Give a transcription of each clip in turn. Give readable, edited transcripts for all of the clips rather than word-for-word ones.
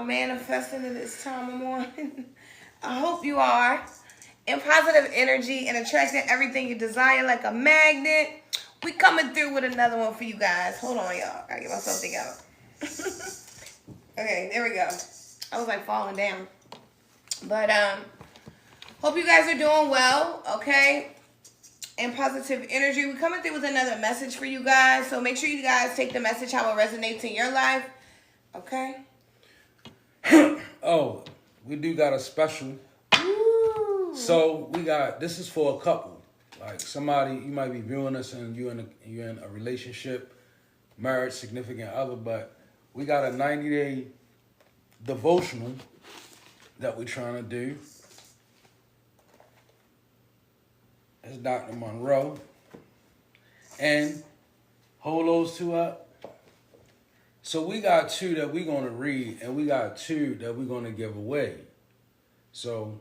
Manifesting in this time of morning. I hope you are in positive energy and attracting everything you desire like a magnet. We coming through with another one for you guys. Hold on, y'all. Gotta get myself together. Okay, there we go. I was like falling down. But hope you guys are doing well, okay? And positive energy. We're coming through with another message for you guys. So make sure you guys take the message how it resonates in your life. Okay? Oh, we do got a special. Ooh. So we got, this is for a couple. Like somebody, you might be viewing us and you're in a relationship, marriage, significant other, but we got a 90-day devotional that we're trying to do. It's Dr. Monroe. And hold those two up. So we got two that we're going to read, and we got two that we're going to give away. So,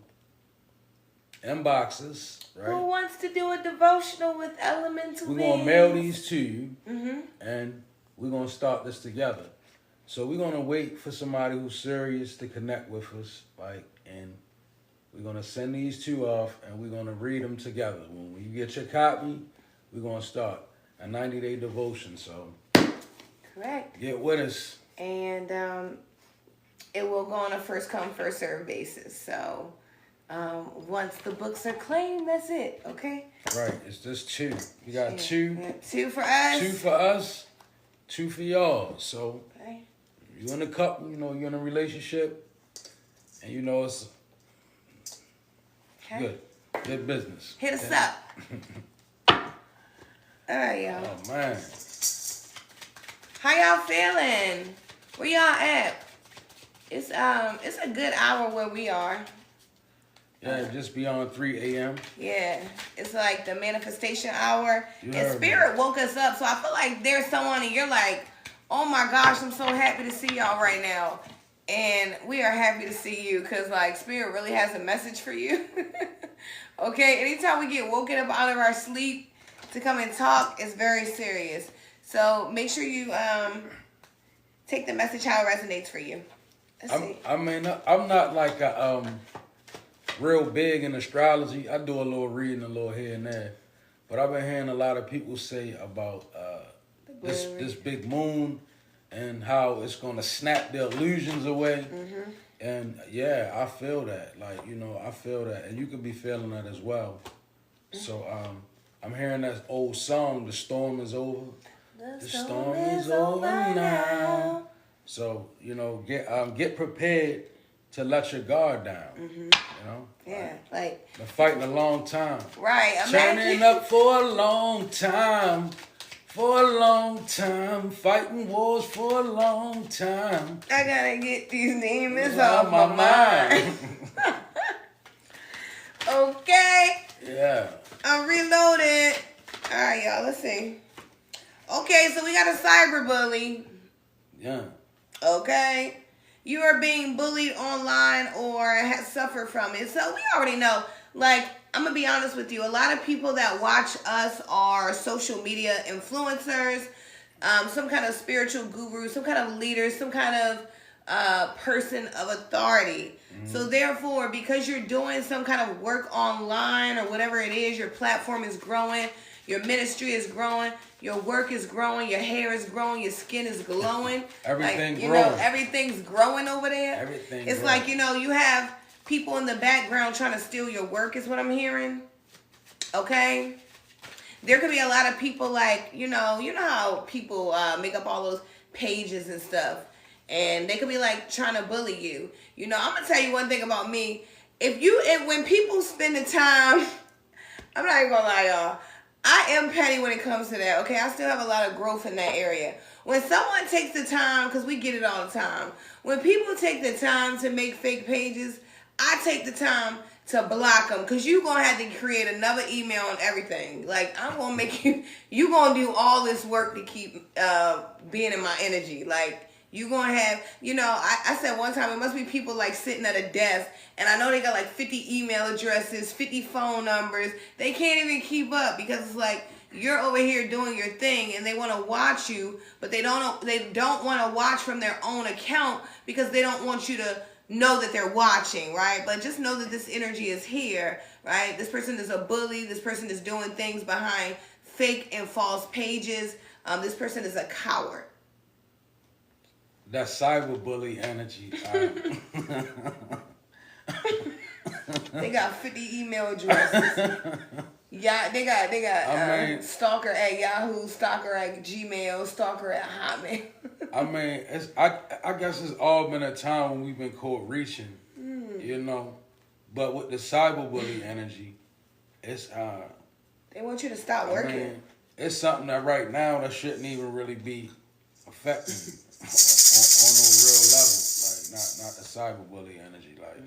inboxes, right? Who wants to do a devotional with elemental We're going to mail these to you, and we're going to start this together. So we're going to wait for somebody who's serious to connect with us, and we're going to send these two off, and we're going to read them together. When you get your copy, we're going to start a 90-day devotion, so... Correct. Get with us. And it will go on a first come, first serve basis. So once the books are claimed, that's it. Okay? Right. It's just two. We got two. Yeah. Two for us. Two for us. Two for y'all. So okay. You're in a couple, you're in a relationship, and it's good. Good business. Hit us up. All right, y'all. Oh, man. How y'all feeling? Where y'all at? It's a good hour where we are. Yeah, just beyond 3 a.m. Yeah, it's like the manifestation hour. And Spirit woke us up, so I feel like there's someone and you're like, oh my gosh, I'm so happy to see y'all right now. And we are happy to see you because like Spirit really has a message for you. Okay, anytime we get woken up out of our sleep to come and talk, it's very serious. So make sure you take the message how it resonates for you. Let's see. I'm not like a real big in astrology. I do a little reading, a little here and there, but I've been hearing a lot of people say about this big moon and how it's gonna snap the illusions away. Mm-hmm. And yeah, I feel that. Like, you know, I feel that, and you could be feeling that as well. So I'm hearing that old song, "The storm is over." The storm is over now. So, you know, get prepared to let your guard down. Mm-hmm. You know? Yeah, like been fighting a long time. Right. Turning up for a long time. For a long time. Fighting wars for a long time. I gotta get these demons off my mind. Okay. Yeah. I'm reloaded. Alright, y'all, let's see. Okay, so we got a cyberbully. Yeah. Okay. You are being bullied online or have suffered from it. So we already know. Like, I'm going to be honest with you. A lot of people that watch us are social media influencers, some kind of spiritual guru, some kind of leader, some kind of person of authority. Mm-hmm. So therefore, because you're doing some kind of work online or whatever it is, your platform is growing, your ministry is growing, your work is growing, your hair is growing, your skin is glowing. Everything like, you growing. know, everything's growing over there. Everything It's growing. like, you know, you have people in the background trying to steal your work is what I'm hearing. Okay? There could be a lot of people like, you know how people make up all those pages and stuff. And they could be like trying to bully you. You know, I'm going to tell you one thing about me. When people spend the time, I'm not even going to lie, y'all. I am petty when it comes to that, okay? I still have a lot of growth in that area. When someone takes the time, because we get it all the time, when people take the time to make fake pages, I take the time to block them, because you're going to have to create another email and everything. Like, I'm going to make you're going to do all this work to keep being in my energy. Like, you're going to have, you know, I said one time, it must be people like sitting at a desk, and I know they got like 50 email addresses, 50 phone numbers. They can't even keep up because it's like you're over here doing your thing and they want to watch you, but they don't want to watch from their own account because they don't want you to know that they're watching, right? But just know that this energy is here, right? This person is a bully. This person is doing things behind fake and false pages. This person is a coward. That cyberbully energy. They got 50 email addresses. Yeah, they got stalker at Yahoo, stalker at Gmail, stalker at Hotmail. I mean, I guess it's all been a time when we've been caught reaching, you know. But with the cyberbully energy, it's they want you to stop working. I mean, it's something that right now that shouldn't even really be affecting you on no real level, like not the cyberbully energy, like.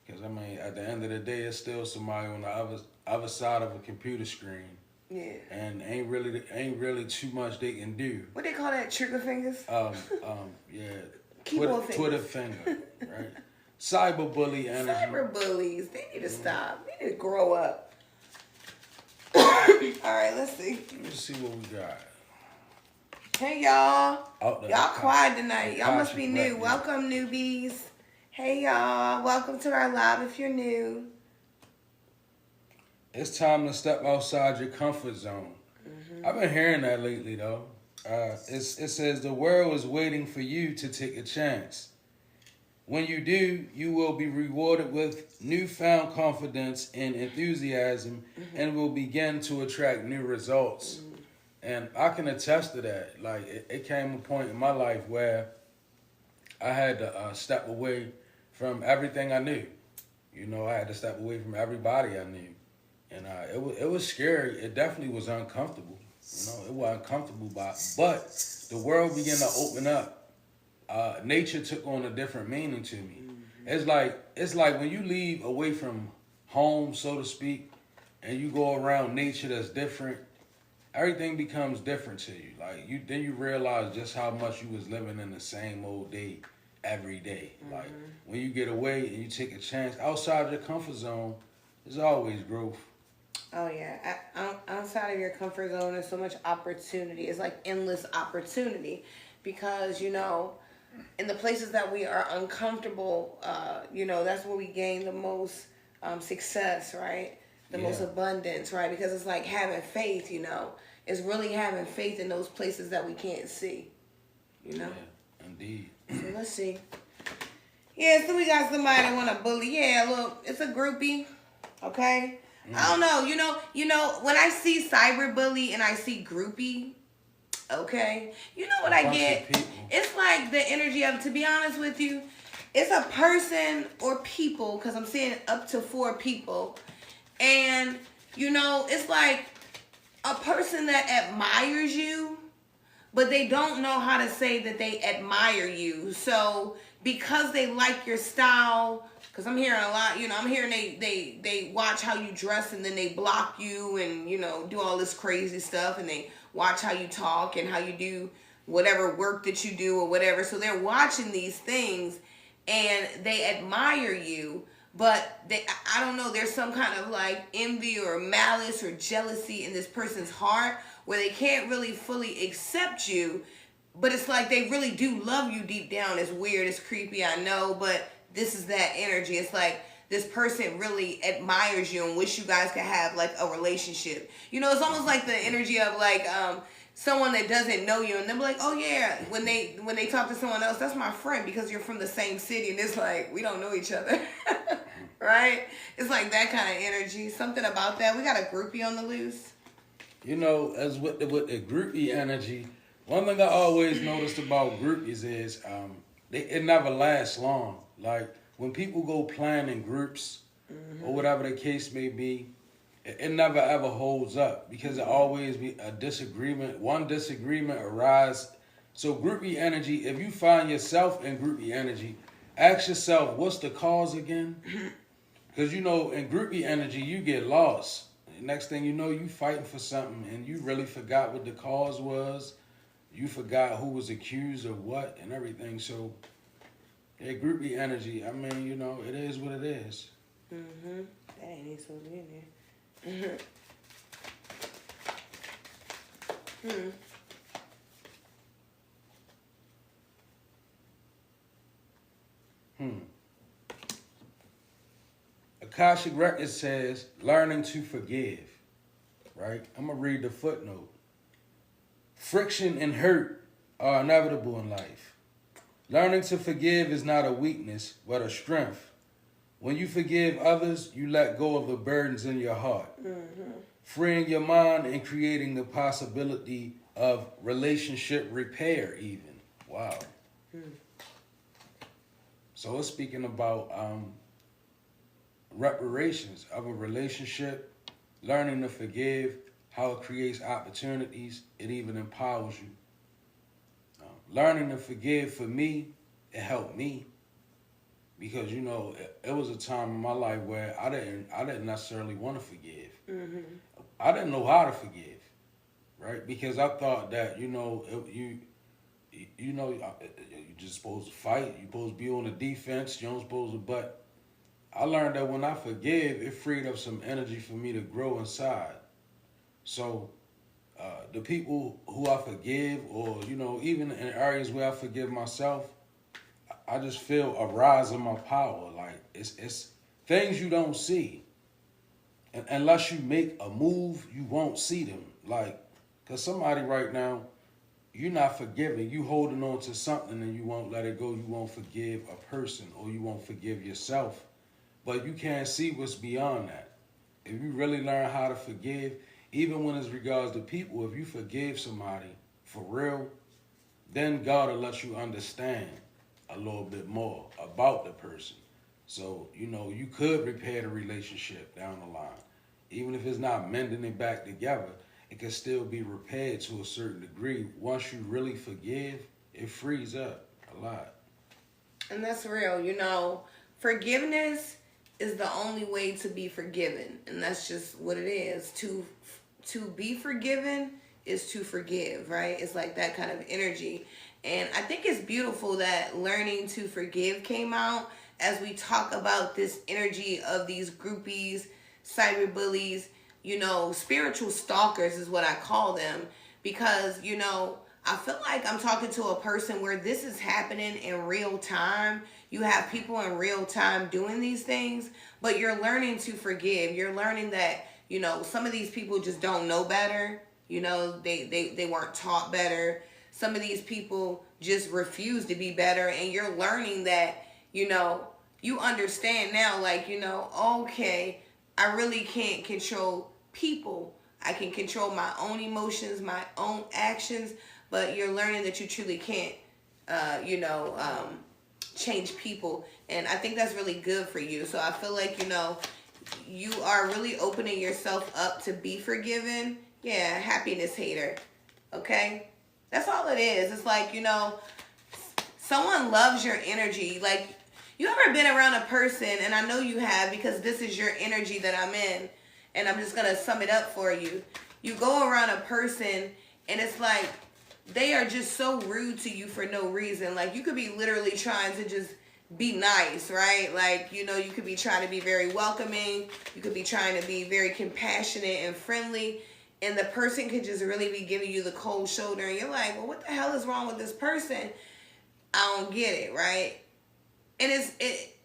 Because, I mean, at the end of the day, it's still somebody on the other side of a computer screen. Yeah. And ain't really too much they can do. What they call that? Trigger fingers? Yeah. Twitter finger, right? Cyberbully energy. Cyberbullies. They need to stop. They need to grow up. All right, let's see. Let me see what we got. Hey, y'all. Y'all quiet tonight. Y'all must be new. Welcome, newbies. Hey y'all, welcome to our live if you're new. It's time to step outside your comfort zone. Mm-hmm. I've been hearing that lately though. It says the world is waiting for you to take a chance. When you do, you will be rewarded with newfound confidence and enthusiasm and will begin to attract new results. Mm-hmm. And I can attest to that. Like it came a point in my life where I had to step away from everything I knew. You know, I had to step away from everybody I knew. And it was scary. It definitely was uncomfortable. You know, it was uncomfortable, but the world began to open up. Nature took on a different meaning to me. Mm-hmm. It's like when you leave away from home, so to speak, and you go around nature that's different, everything becomes different to you. Like then you realize just how much you was living in the same old day every day. Mm-hmm. Like when you get away and you take a chance outside your comfort zone, there's always growth. Oh yeah, outside of your comfort zone, there's so much opportunity. It's like endless opportunity, because in the places that we are uncomfortable, that's where we gain the most success, right? The most Yeah. abundance, right? Because it's like having faith, It's really having faith in those places that we can't see, you know? Yeah, indeed. So let's see. Yeah, so we got somebody that want to bully. Yeah, look, it's a groupie, okay? I don't know. When I see cyberbully and I see groupie, okay, you know what A I bunch of get? people. It's like the energy of, to be honest with you, it's a person or people, because I'm seeing up to 4 people. And, it's like a person that admires you, but they don't know how to say that they admire you. So because they like your style, because I'm hearing a lot, I'm hearing they watch how you dress and then they block you and, do all this crazy stuff, and they watch how you talk and how you do whatever work that you do or whatever. So they're watching these things and they admire you, but I don't know, there's some kind of like envy or malice or jealousy in this person's heart where they can't really fully accept you, but it's like they really do love you deep down. It's weird, it's creepy, I know, but this is that energy. It's like this person really admires you and wish you guys could have like a relationship. It's almost like the energy of like someone that doesn't know you, and they're like, oh yeah, when they talk to someone else, that's my friend because you're from the same city, and it's like we don't know each other. Right? It's like that kind of energy. Something about that. We got a groupie on the loose. As with the groupie energy, one thing I always noticed about groupies is it never lasts long. Like when people go plan in groups or whatever the case may be, it never ever holds up because it always be a disagreement. One disagreement arise. So groupie energy, if you find yourself in groupie energy, ask yourself, what's the cause again? Because in groupie energy, you get lost. Next thing you know, you fighting for something and you really forgot what the cause was. You forgot who was accused of what and everything. So, yeah, groupie energy, I mean, it is what it is. Mm-hmm. That ain't even supposed to be in there. Akashic Record says, learning to forgive, right? I'm going to read the footnote. Friction and hurt are inevitable in life. Learning to forgive is not a weakness, but a strength. When you forgive others, you let go of the burdens in your heart, freeing your mind and creating the possibility of relationship repair even. Wow. So it's speaking about reparations of a relationship, learning to forgive, how it creates opportunities, it even empowers you. Learning to forgive for me, it helped me because it was a time in my life where I didn't necessarily want to forgive. I didn't know how to forgive, right? Because I thought that you just supposed to fight, you're supposed to be on the defense, you don't supposed to. But I learned that when I forgive, it freed up some energy for me to grow inside. So the people who I forgive, or even in areas where I forgive myself, I just feel a rise in my power. Like it's things you don't see, and unless you make a move, you won't see them. Like, cause somebody right now, you're not forgiving. You holding on to something and you won't let it go. You won't forgive a person, or you won't forgive yourself. But you can't see what's beyond that. If you really learn how to forgive, even when it's regards to people, if you forgive somebody for real, then God will let you understand a little bit more about the person. So, you could repair the relationship down the line. Even if it's not mending it back together, it can still be repaired to a certain degree. Once you really forgive, it frees up a lot. And that's real. Forgiveness is the only way to be forgiven, and that's just what it is. To be forgiven is to forgive, right? It's like that kind of energy. And I think it's beautiful that learning to forgive came out as we talk about this energy of these groupies, cyberbullies, spiritual stalkers is what I call them, because, I feel like I'm talking to a person where this is happening in real time. You have people in real time doing these things, but you're learning to forgive. You're learning that, some of these people just don't know better. They weren't taught better. Some of these people just refuse to be better, and you're learning that, you understand now, like, okay, I really can't control people. I can control my own emotions, my own actions, but you're learning that you truly can't, change people. And I think that's really good for you. So I feel like, you are really opening yourself up to be forgiven. Yeah, happiness hater. Okay? That's all it is. It's like, someone loves your energy. Like, you ever been around a person, and I know you have because this is your energy that I'm in, and I'm just going to sum it up for you. You go around a person, and it's like they are just so rude to you for no reason. Like, you could be literally trying to just be nice, right? Like, you could be trying to be very welcoming. You could be trying to be very compassionate and friendly. And the person could just really be giving you the cold shoulder. And you're like, well, what the hell is wrong with this person? I don't get it, right? And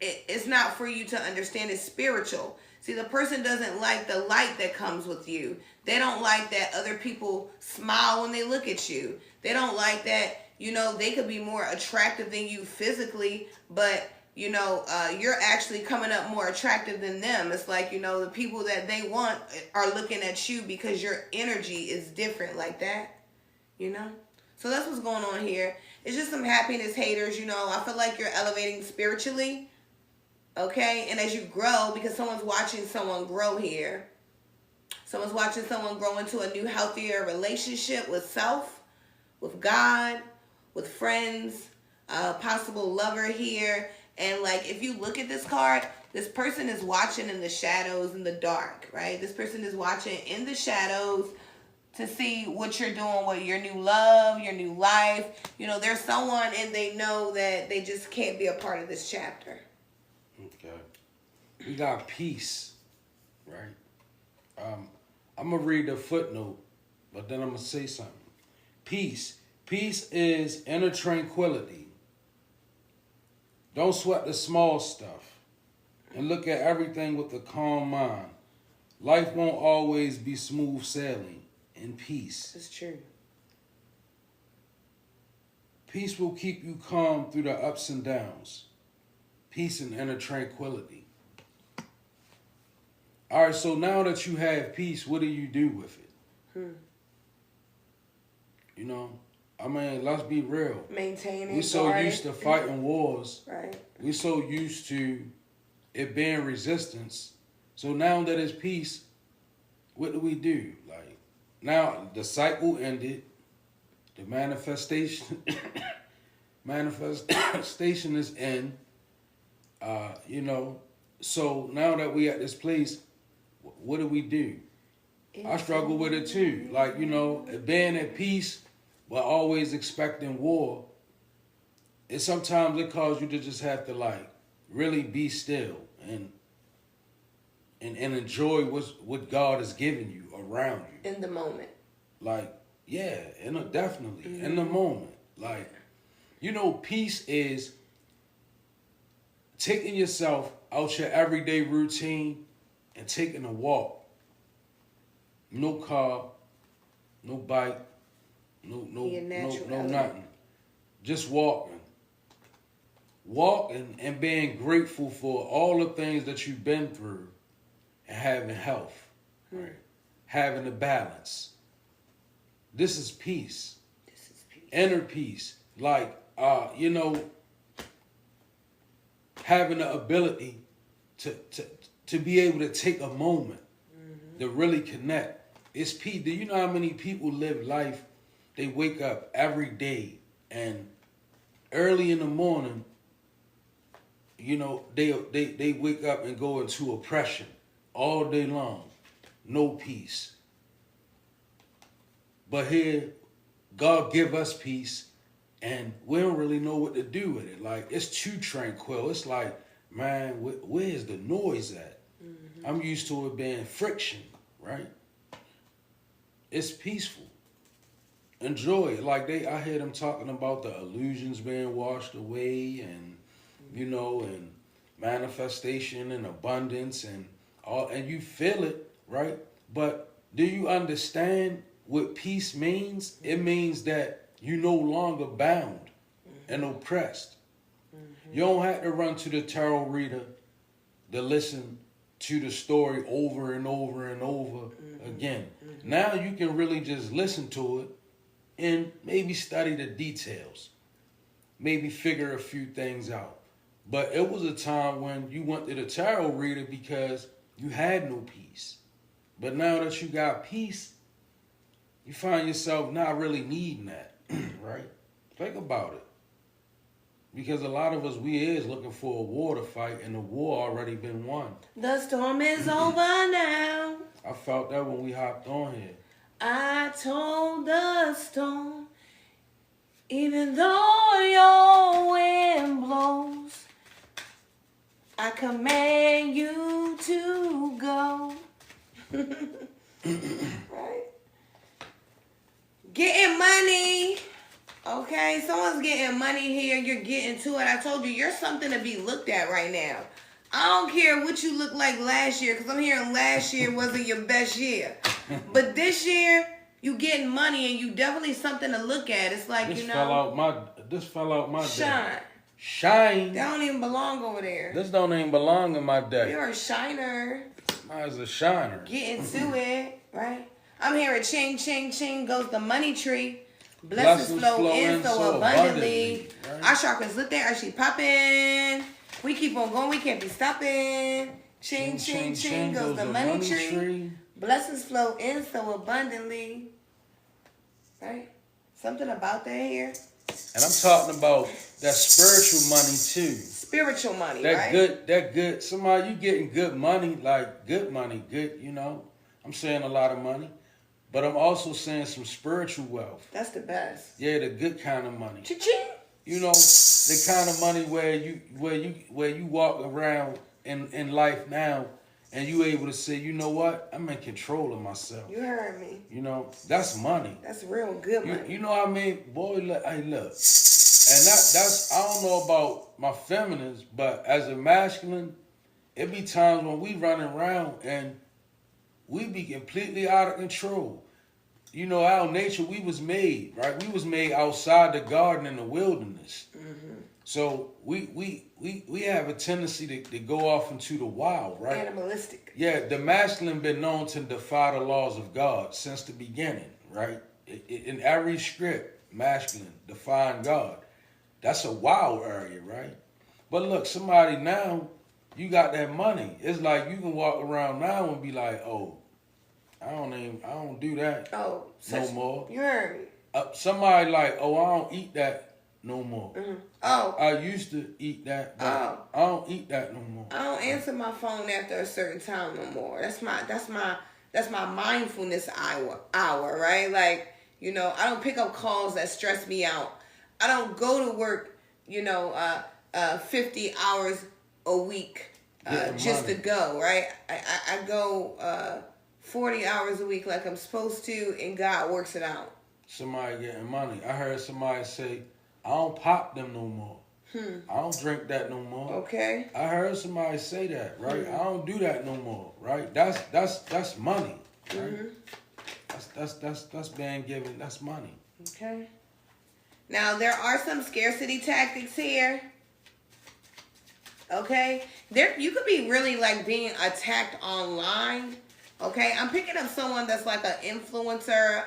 it's not for you to understand. It's spiritual. See, the person doesn't like the light that comes with you. They don't like that other people smile when they look at you. They don't like that, they could be more attractive than you physically, but, you're actually coming up more attractive than them. It's like, the people that they want are looking at you because your energy is different like that, So that's what's going on here. It's just some happiness haters, I feel like you're elevating spiritually. Okay, and as you grow, because someone's watching someone grow here. Someone's watching someone grow into a new, healthier relationship with self, with God, with friends, possible lover here. And like, if you look at this card, this person is watching in the shadows, in the dark, right? This person is watching in the shadows to see what you're doing with your new love, your new life. There's someone, and they know that they just can't be a part of this chapter. Okay. We got peace, right? I'm going to read the footnote, but then I'm going to say something. Peace. Peace is inner tranquility. Don't sweat the small stuff and look at everything with a calm mind. Life won't always be smooth sailing. In peace. It's true. Peace will keep you calm through the ups and downs. Peace and inner tranquility. All right, so now that you have peace, what do you do with it? Let's be real. Maintaining. We're so used to fighting wars. Right. We're so used to it being resistance. So now that it's peace, what do we do? Like, now the cycle ended. The manifestation is in. So now that we at this place, what do we do? I struggle with it too. Like, being at peace but always expecting war. Sometimes it causes you to just have to like really be still and enjoy what God has given you around you. In the moment. Like, yeah, definitely in the moment. Like, peace is taking yourself out your everyday routine and taking a walk. No car, no bike, no nothing. Just walking. Walking and being grateful for all the things that you've been through and having health, right? Having a balance. This is peace. This is peace. Inner peace. Like, having the ability to be able to take a moment to really connect. It's peace. Do you know how many people live life? They wake up every day and early in the morning, they wake up and go into oppression all day long. No peace. But here, God give us peace, and we don't really know what to do with it. Like, it's too tranquil. It's like, man, where's the noise at? I'm used to it being friction, right? It's peaceful. Enjoy it. Like I hear them talking about the illusions being washed away, and and manifestation and abundance and all, and you feel it, right? But do you understand what peace means? It means that you no longer bound and oppressed. You don't have to run to the tarot reader to listen to the story over and over and over again. Now you can really just listen to it and maybe study the details, maybe figure a few things out. But it was a time when you went to the tarot reader because you had no peace. But now that you got peace, you find yourself not really needing that, right? Think about it. Because a lot of us, we is looking for a war to fight, and the war already been won. The storm is over now. I felt that when we hopped on here. I told the storm, even though your wind blows, I command you to go. Right? Getting money. Okay, someone's getting money here. You're getting to it. I told you, you're something to be looked at right now. I don't care what you look like last year, because I'm hearing last year wasn't your best year. But this year, you getting money, and you definitely something to look at. It's like, this fell out my shine. Day. Shine. That don't even belong over there. This don't even belong in my day. You're a shiner. Mine's a shiner. Getting to it, right? I'm hearing ching, ching, ching goes the money tree. Blessings flow in so abundantly. Right? Our chakras lit there. Are she popping? We keep on going. We can't be stopping. Ching, ching, ching goes the money tree. Blessings flow in so abundantly. Right? Something about that here. And I'm talking about that spiritual money too. Spiritual money, that right? That good. Somebody, you getting good money, like good money, good, I'm saying a lot of money. But I'm also saying some spiritual wealth. That's the best. Yeah, the good kind of money. Cha-ching. The kind of money where you walk around in life now and you able to say, you know what? I'm in control of myself. You heard me. That's money. That's real good money. You know what I mean? Boy, look. And that's I don't know about my feminines, but as a masculine, it be times when we running around and we be completely out of control. Our nature, we was made, right? We was made outside the garden in the wilderness. Mm-hmm. So we have a tendency to go off into the wild, right? Animalistic. Yeah, the masculine been known to defy the laws of God since the beginning, right? In every script, masculine, defying God. That's a wild area, right? But look, somebody now, you got that money. It's like you can walk around now and be like, oh, I don't do that no more. You heard me. Somebody like, oh, I don't eat that no more. Mm-hmm. Oh. I used to eat that, but I don't eat that no more. I don't answer my phone after a certain time no more. That's my mindfulness hour, right? Like, I don't pick up calls that stress me out. I don't go to work, 50 hours a week just to go, right? I go 40 hours a week like I'm supposed to, and God works it out. Somebody getting money. I heard somebody say, I don't pop them no more. I don't drink that no more. Okay. I heard somebody say that, right? I don't do that no more, right? That's money, right? That's being given. That's money. Okay. Now there are some scarcity tactics here. Okay, you could be really like being attacked online. Okay, I'm picking up someone that's like an influencer,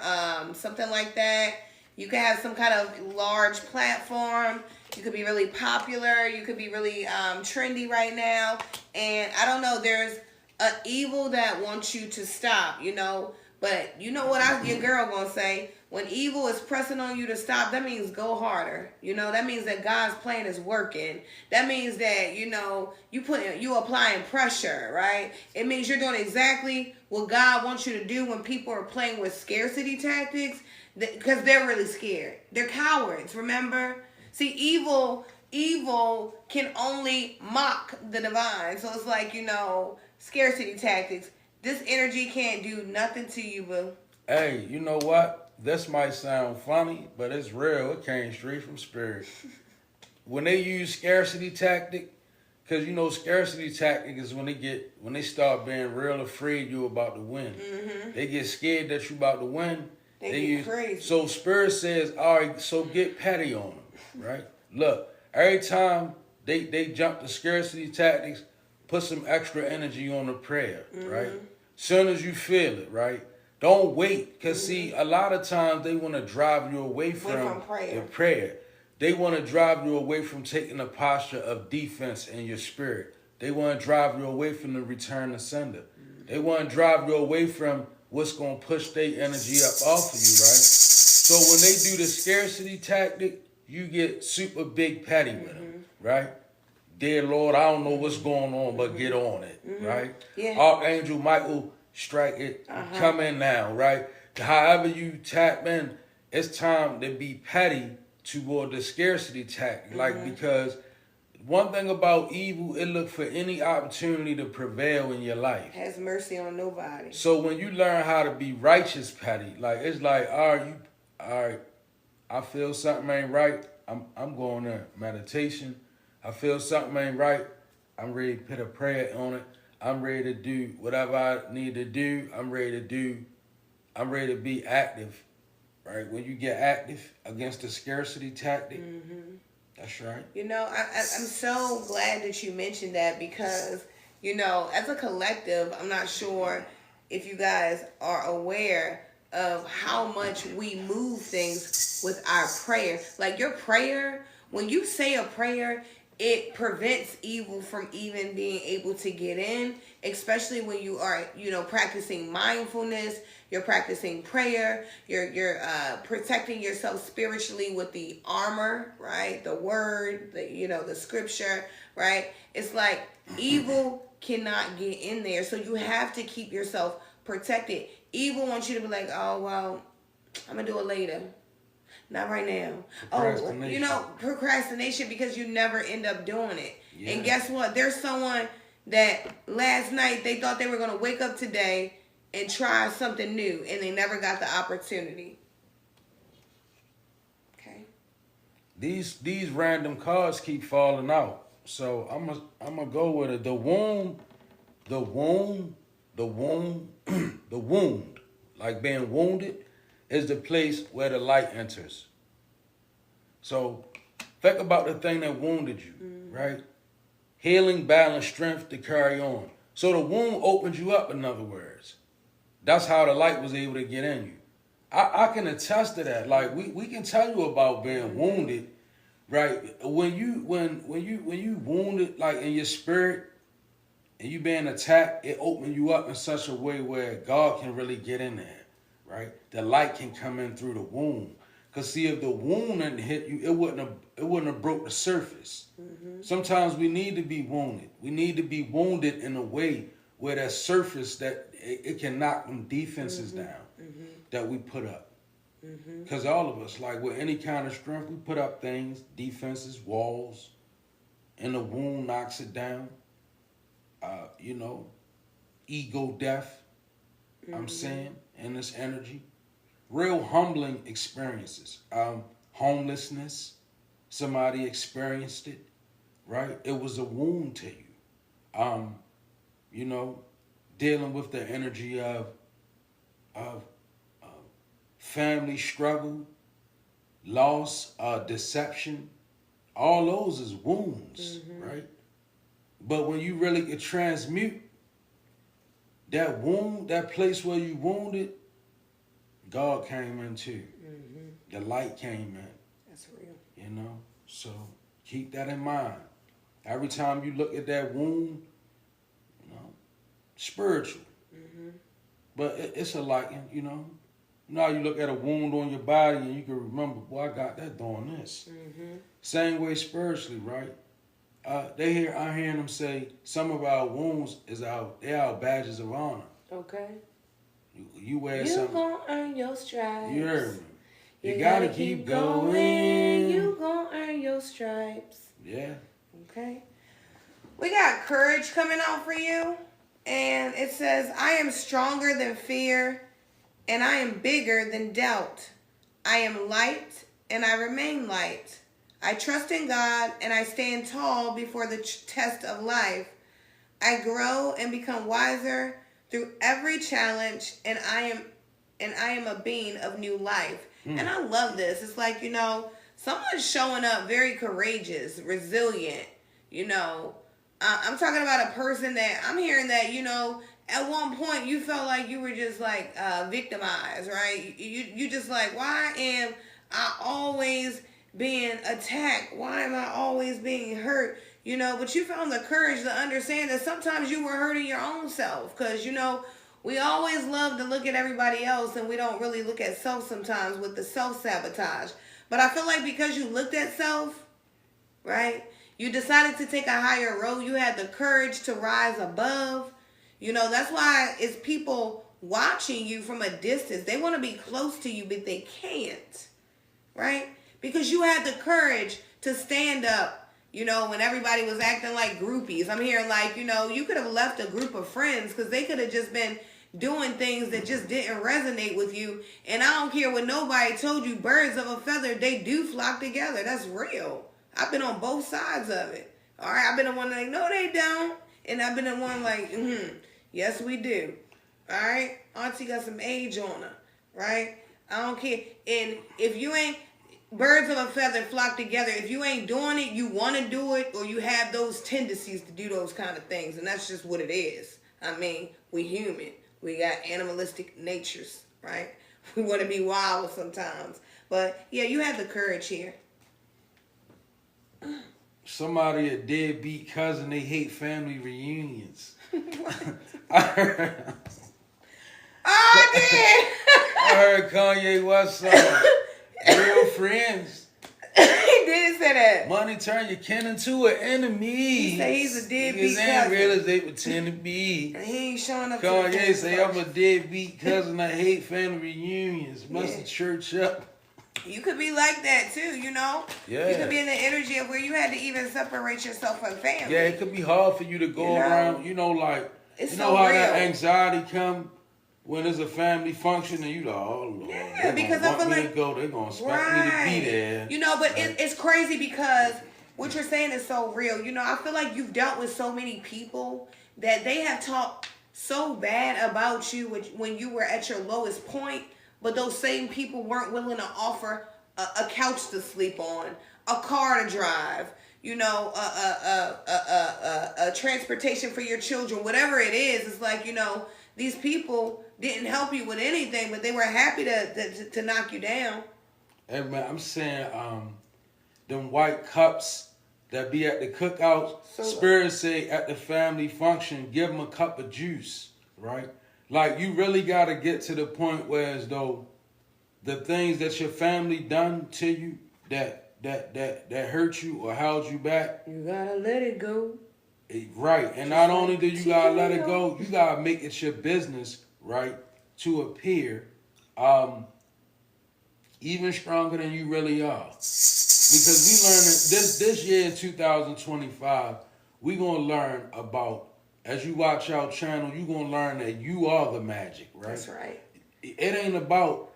something like that. You could have some kind of large platform. You could be really popular. You could be really trendy right now. And I don't know, there's an evil that wants you to stop, But you know what your girl gonna say? When evil is pressing on you to stop, that means go harder. That means that God's plan is working. That means that, you applying pressure, right? It means you're doing exactly what God wants you to do when people are playing with scarcity tactics, because they're really scared. They're cowards, remember? See, evil can only mock the divine. So it's like, scarcity tactics. This energy can't do nothing to you, boo. Hey, you know what? This might sound funny, but it's real. It came straight from spirit. When they use scarcity tactic, because you know scarcity tactic is when they start being real afraid you about to win. Mm-hmm. They get scared that you about to win. They get crazy. So spirit says, all right, so get petty on them, right? Look, every time they jump to scarcity tactics, put some extra energy on the prayer, right? Soon as you feel it, right? Don't wait, because see, a lot of times they want to drive you away from your prayer. They want to drive you away from taking a posture of defense in your spirit. They want to drive you away from the return to sender. They want to drive you away from what's going to push their energy up off of you, right? So when they do the scarcity tactic, you get super big petty with them, right? Dear Lord, I don't know what's going on, but get on it, right? Yeah. Archangel Michael, strike it, come in now, right? However you tap in, it's time to be petty toward the scarcity tactic. Like, because one thing about evil, it look for any opportunity to prevail in your life. Has mercy on nobody. So when you learn how to be righteous petty, like it's like, all right, I feel something ain't right. I'm going to meditation. I feel something ain't right. I'm ready to put a prayer on it. I'm ready to do whatever I need to do. I'm ready to be active. Right? When you get active against the scarcity tactic, that's right. You know, I'm so glad that you mentioned that because, you know, as a collective, I'm not sure if you guys are aware of how much we move things with our prayer. Like your prayer, when you say a prayer, it prevents evil from even being able to get in, especially when you are, you know, practicing mindfulness, you're practicing prayer, you're protecting yourself spiritually with the armor, right? The word, the scripture, right? It's like evil cannot get in there. So you have to keep yourself protected. Evil wants you to be like, oh, well, I'm going to do it later. Not right now. Oh, you know, procrastination because you never end up doing it. Yeah. And guess what? There's someone that last night they thought they were going to wake up today and try something new and they never got the opportunity. Okay. These random cards keep falling out. So I'm gonna go with it. The wound, like being wounded, is the place where the light enters. So think about the thing that wounded you, right? Healing, balance, strength to carry on. So the wound opens you up, in other words. That's how the light was able to get in you. I can attest to that. Like we can tell you about being wounded, right? When you wounded, like in your spirit, and you being attacked, it opened you up in such a way where God can really get in there, right? The light can come in through the wound. Cause see, if the wound didn't hit you, it wouldn't have broke the surface. Sometimes we need to be wounded. We need to be wounded in a way where that surface that it can knock them defenses down that we put up. Because all of us, like with any kind of strength, we put up things, defenses, walls, and the wound knocks it down. Ego death, I'm saying, in this energy. Real humbling experiences. Homelessness, somebody experienced it, right? It was a wound to you. Dealing with the energy of family struggle, loss, deception, all those is wounds, right? But when you really can transmute that wound, that place where you wounded, God came in too. The light came in. That's real. So keep that in mind. Every time you look at that wound, spiritual. But it's a liking, Now you look at a wound on your body and you can remember, boy, I got that doing this. Same way spiritually, right? I hear them say some of our wounds they're our badges of honor. Okay. You wear something. You gonna earn your stripes. You heard me. You gotta keep going. You gonna earn your stripes. Yeah. Okay. We got courage coming out for you. And it says, I am stronger than fear, and I am bigger than doubt. I am light, and I remain light. I trust in God, and I stand tall before the test of life. I grow and become wiser through every challenge, and I am a being of new life. And I love this. It's like, someone's showing up very courageous, resilient, I'm talking about a person that I'm hearing that, at one point you felt like you were just like victimized, right? You just like, why am I always being attacked? Why am I always being hurt? But you found the courage to understand that sometimes you were hurting your own self. Because, we always love to look at everybody else and we don't really look at self sometimes with the self-sabotage. But I feel like because you looked at self, right? You decided to take a higher road. You had the courage to rise above. That's why it's people watching you from a distance. They want to be close to you, but they can't, right? Because you had the courage to stand up, when everybody was acting like groupies. I'm hearing like, you could have left a group of friends because they could have just been doing things that just didn't resonate with you. And I don't care what nobody told you, birds of a feather, they do flock together. That's real. I've been on both sides of it. All right, I've been the one like, no, they don't. And I've been the one like, yes, we do. All right, Auntie got some age on her, right? I don't care. And if you ain't, birds of a feather flock together. If you ain't doing it, you want to do it, or you have those tendencies to do those kind of things. And that's just what it is. I mean, we human. We got animalistic natures, right? We want to be wild sometimes. But, yeah, you have the courage here. Somebody, a deadbeat cousin, they hate family reunions. I did. I heard Kanye West song, Real Friends. He did say that. Money turn your kin into an enemy. He say he's a deadbeat cousin. cousin. Real as they pretend to be. And he ain't showing up. Kanye say, I'm a deadbeat cousin, I hate family reunions. Must have church up. You could be like that too, Yeah. You could be in the energy of where you had to even separate yourself from family. Yeah, it could be hard for you to go around, like, it's how real. that anxiety come when there's a family function and you like, oh Lord, yeah, because I feel like they're gonna expect me to be there. But it's crazy because what you're saying is so real. I feel like you've dealt with so many people that they have talked so bad about you when you were at your lowest point. But those same people weren't willing to offer a couch to sleep on, a car to drive, a transportation for your children, whatever it is. It's like, these people didn't help you with anything, but they were happy to knock you down. Hey man, I'm saying, them white cups that be at the cookouts, Spirit say at the family function, give them a cup of juice, right? Like, you really got to get to the point where as though the things that your family done to you that hurt you or held you back. You got to let it go. Right. And not only do you got to let it go, you got to make it your business, right, to appear even stronger than you really are. Because we learning this year in 2025, we going to learn about, as you watch our channel, you're going to learn that you are the magic, right? That's right. It ain't about,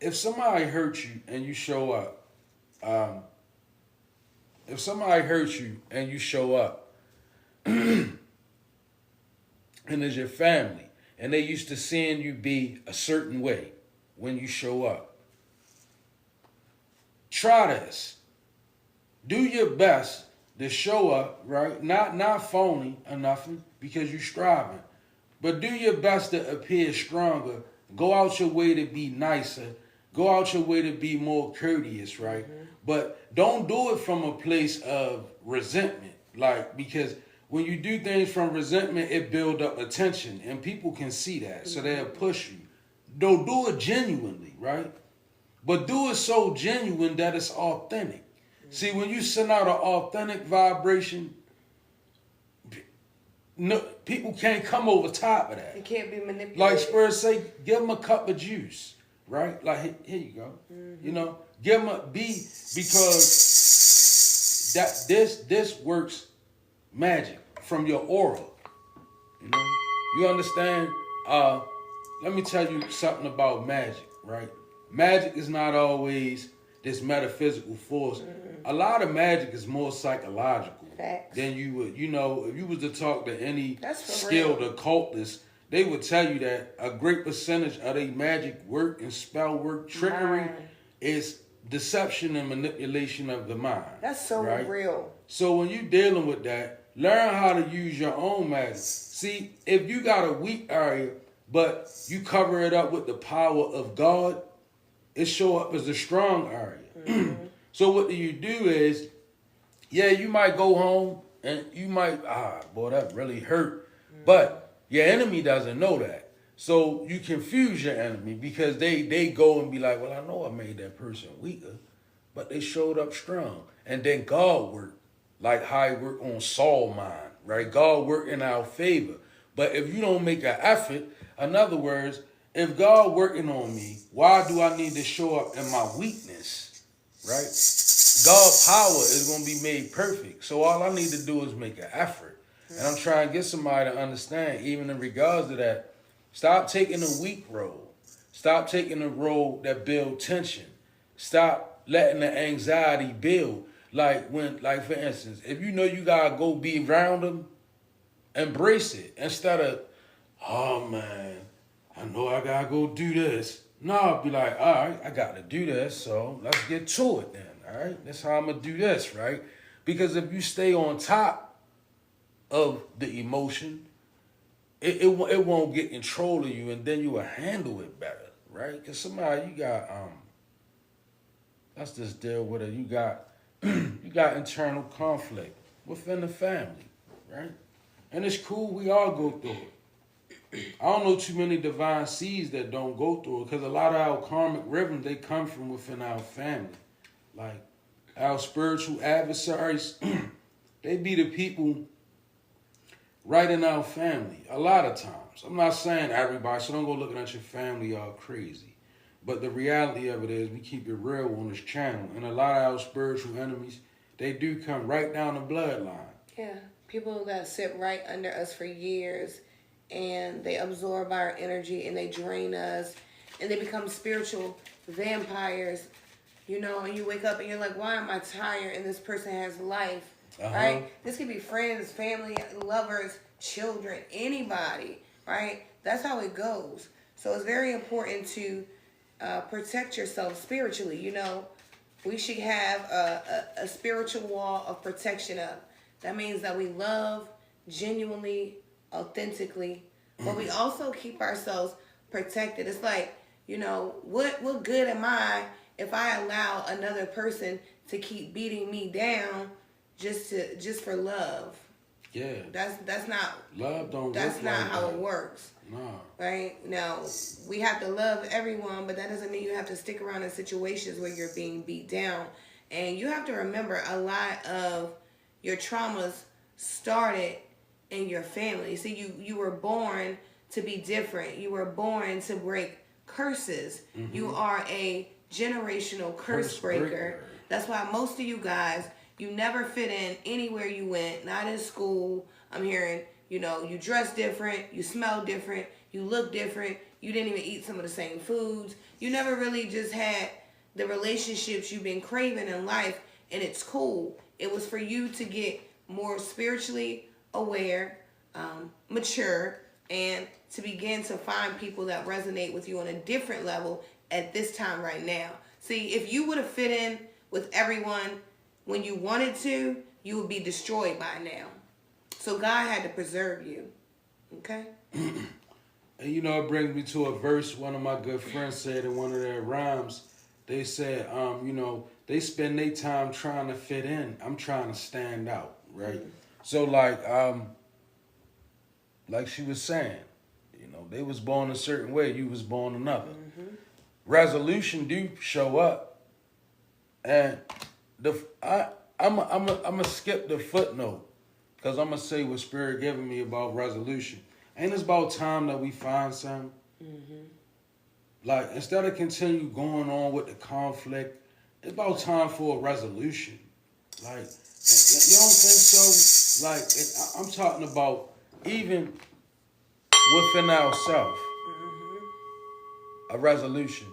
if somebody hurts you and you show up, if somebody hurts you and you show up, and it's your family, and they used to seeing you be a certain way when you show up, try this. Do your best to show up, right? Not phony or nothing, because you're striving. But do your best to appear stronger. Go out your way to be nicer. Go out your way to be more courteous, right? Mm-hmm. But don't do it from a place of resentment. Like, because when you do things from resentment, it builds up attention. And people can see that. So they'll push you. Don't do it genuinely, right? But do it so genuine that it's authentic. See, when you send out an authentic vibration, no, people can't come over top of that. It can't be manipulated. Like Spurs say, give them a cup of juice, right? Like, here you go. Mm-hmm. Give them because that this works magic from your aura. You know, you understand? Let me tell you something about magic, right? Magic is not always this metaphysical force. A lot of magic is more psychological than you would. You know, if you was to talk to any skilled occultist, they would tell you that a great percentage of their magic work and spell work, trickery, is deception and manipulation of the mind. That's so real. So when you're dealing with that, learn how to use your own magic. See, if you got a weak area, but you cover it up with the power of God, it show up as a strong area. So what do? Is, yeah, you might go home and you might, boy, that really hurt. But your enemy doesn't know that. So you confuse your enemy because they go and be like, well, I know I made that person weaker, but they showed up strong. And then God worked, like how he worked on Saul's mind, right? God worked in our favor. But if you don't make an effort, in other words, if God working on me, why do I need to show up in my weakness, right? God's power is going to be made perfect. So all I need to do is make an effort. And I'm trying to get somebody to understand, even in regards to that, stop taking the weak road. Stop taking the road that build tension. Stop letting the anxiety build. Like for instance, if you know you got to go be around them, embrace it. Instead of, oh man, I know I got to go do this. No, be like, all right, I got to do this, so let's get to it then, all right? That's how I'm going to do this, right? Because if you stay on top of the emotion, it won't get control of you, and then you will handle it better, right? Because somebody, you got, let's just deal with it. You got internal conflict within the family, right? And it's cool, we all go through it. I don't know too many divine seeds that don't go through it, because a lot of our karmic rhythms, they come from within our family. Like our spiritual adversaries, they be the people right in our family a lot of times. I'm not saying everybody, so don't go looking at your family all crazy. But the reality of it is we keep it real on this channel. And a lot of our spiritual enemies, they do come right down the bloodline. Yeah, people that sit right under us for years, and they absorb our energy and they drain us, and they become spiritual vampires, you know, and you wake up and you're like, why am I tired? And this person has life, right? This could be friends, family, lovers, children, anybody, right? That's how it goes. So it's very important to protect yourself spiritually. You know, we should have a spiritual wall of protection up. That means that we love genuinely, authentically, but we also keep ourselves protected. It's like, you know, what good am I if I allow another person to keep beating me down just for love? Yeah. That's not love. That's not how it works. No. Right? Now, we have to love everyone, but that doesn't mean you have to stick around in situations where you're being beat down. And you have to remember, a lot of your traumas started in your family. See, you were born to be different. You were born to break curses. You are a generational curse breaker. That's why most of you guys, you never fit in anywhere you went, not in school. I'm hearing, you know, you dress different, you smell different, you look different, you didn't even eat some of the same foods. You never really just had the relationships you've been craving in life, and it's cool. It was for you to get more spiritually aware, mature, and to begin to find people that resonate with you on a different level at this time right now. See, if you would have fit in with everyone when you wanted to, you would be destroyed by now. So God had to preserve you. Okay? And you know, it brings me to a verse one of my good friends said in one of their rhymes. They said, you know, they spend their time trying to fit in. I'm trying to stand out, right? So like she was saying, you know, they was born a certain way, you was born another. Resolution do show up, and I'm gonna skip the footnote, because I'm gonna say what Spirit giving me about resolution. Ain't it's about time that we find something? Like, instead of continue going on with the conflict, it's about time for a resolution. Like, You don't think so? Like, I'm talking about even within ourselves, a resolution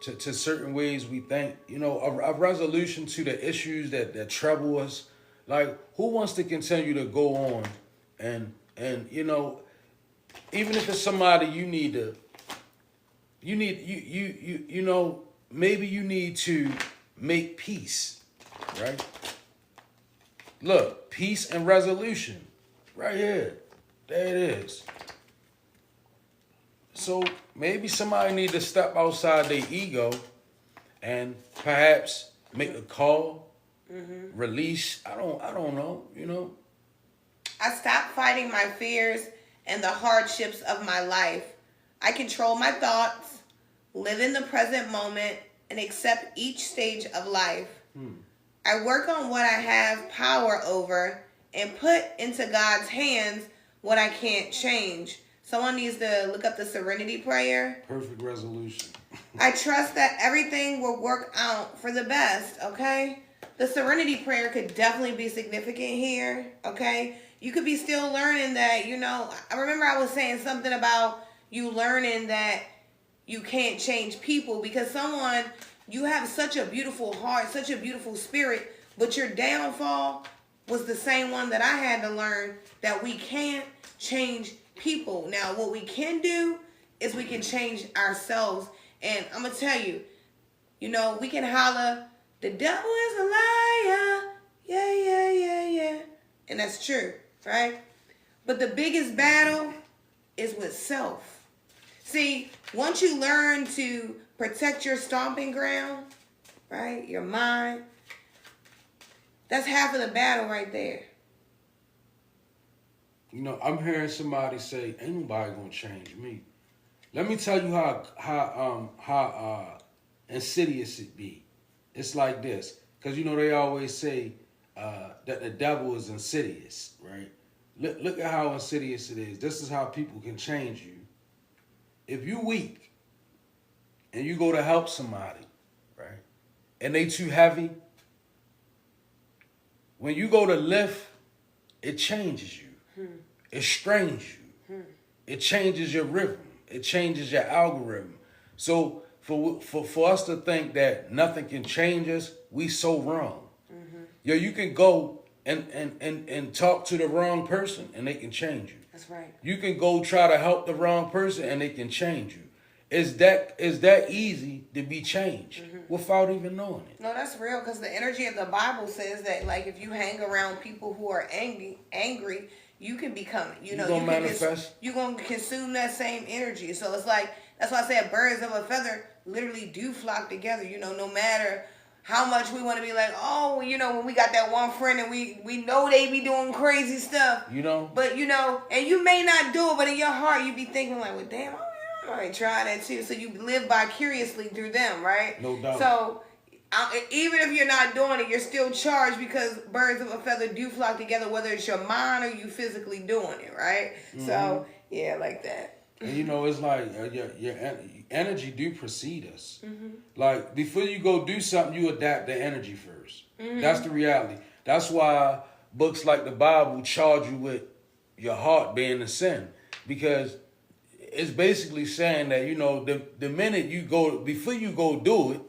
to certain ways we think, a resolution to the issues that trouble us. Like, who wants to continue to go on and even if it's somebody maybe you need to make peace, right? Look, peace and resolution, right here. There it is. So maybe somebody need to step outside their ego and perhaps make a call, release. I don't know. I stopped fighting my fears and the hardships of my life. I control my thoughts, live in the present moment, and accept each stage of life. I work on what I have power over and put into God's hands what I can't change. Someone needs to look up the Serenity Prayer. Perfect resolution. I trust that everything will work out for the best, okay? The Serenity Prayer could definitely be significant here, okay? You could be still learning that, I remember I was saying something about you learning that you can't change people because you have such a beautiful heart, such a beautiful spirit, but your downfall was the same one that I had to learn, that we can't change people. Now, what we can do is we can change ourselves. And I'm going to tell you, we can holler, the devil is a liar. Yeah, yeah, yeah, yeah. And that's true, right? But the biggest battle is with self. See, once you learn to protect your stomping ground, right, your mind, that's half of the battle right there. I'm hearing somebody say, "Ain't nobody gonna change me." Let me tell you how insidious it be. It's like this, because they always say that the devil is insidious, right? Look at how insidious it is. This is how people can change you. If you weak and you go to help somebody, right, and they too heavy, when you go to lift, it changes you. It strains you. It changes your rhythm. It changes your algorithm. So for us to think that nothing can change us, we so wrong. You can go and talk to the wrong person and they can change you. That's right. You can go try to help the wrong person and they can change you. Is that easy to be changed without even knowing it? No, that's real, because the energy of the Bible says that, like, if you hang around people who are angry, you can become, you gonna manifest. You're going to consume that same energy. So it's like, that's why I said birds of a feather literally do flock together, no matter how much we want to be like, oh, when we got that one friend and we know they be doing crazy stuff. But, and you may not do it, but in your heart you be thinking like, well, damn, I might try that too. So you live vicariously through them, right? No doubt. So even if you're not doing it, you're still charged, because birds of a feather do flock together, whether it's your mind or you physically doing it, right? So, yeah, like that. And it's like your energy do precede us. Like, before you go do something, you adapt the energy first. That's the reality. That's why books like the Bible charge you with your heart being a sin, because it's basically saying that the minute you go, before you go do it,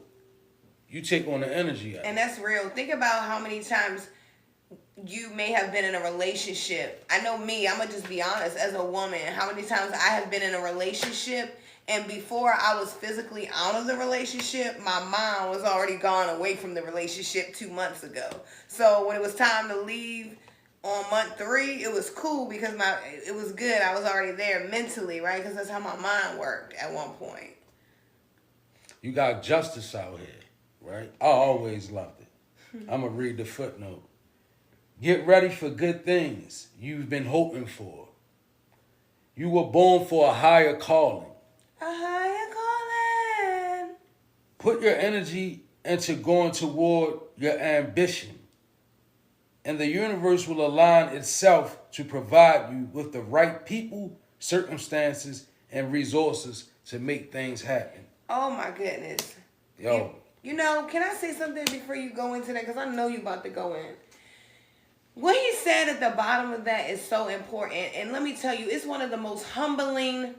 you take on the energy out. And that's real. Think about how many times you may have been in a relationship. I know me, I'm going to just be honest, as a woman, how many times I have been in a relationship, and before I was physically out of the relationship, my mind was already gone away from the relationship 2 months ago. So when it was time to leave on month 3, it was cool because it was good. I was already there mentally, right? Because that's how my mind worked at one point. You got justice out here, right? I always loved it. I'm going to read the footnote. Get ready for good things you've been hoping for. You were born for a higher calling. A higher calling. Put your energy into going toward your ambition, and the universe will align itself to provide you with the right people, circumstances, and resources to make things happen. Oh my goodness. Yo. Can I say something before you go into that? Because I know you about to go in. What he said at the bottom of that is so important. And let me tell you, it's one of the most humbling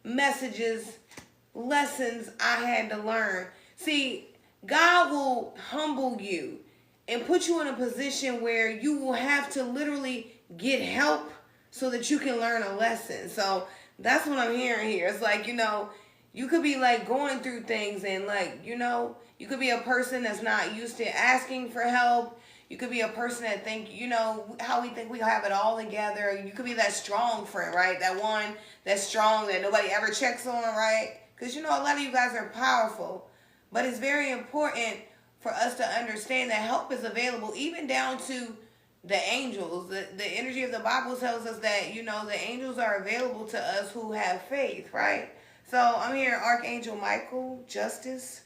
messages, lessons I had to learn. See, God will humble you and put you in a position where you will have to literally get help so that you can learn a lesson. So that's what I'm hearing here. It's like, you could be like going through things and like, you could be a person that's not used to asking for help. You could be a person that think, how we think we have it all together. You could be that strong friend, right? That one that's strong that nobody ever checks on, right? Because, a lot of you guys are powerful. But it's very important for us to understand that help is available, even down to the angels. The energy of the Bible tells us that, the angels are available to us who have faith, right? So I'm hearing Archangel Michael, Justice.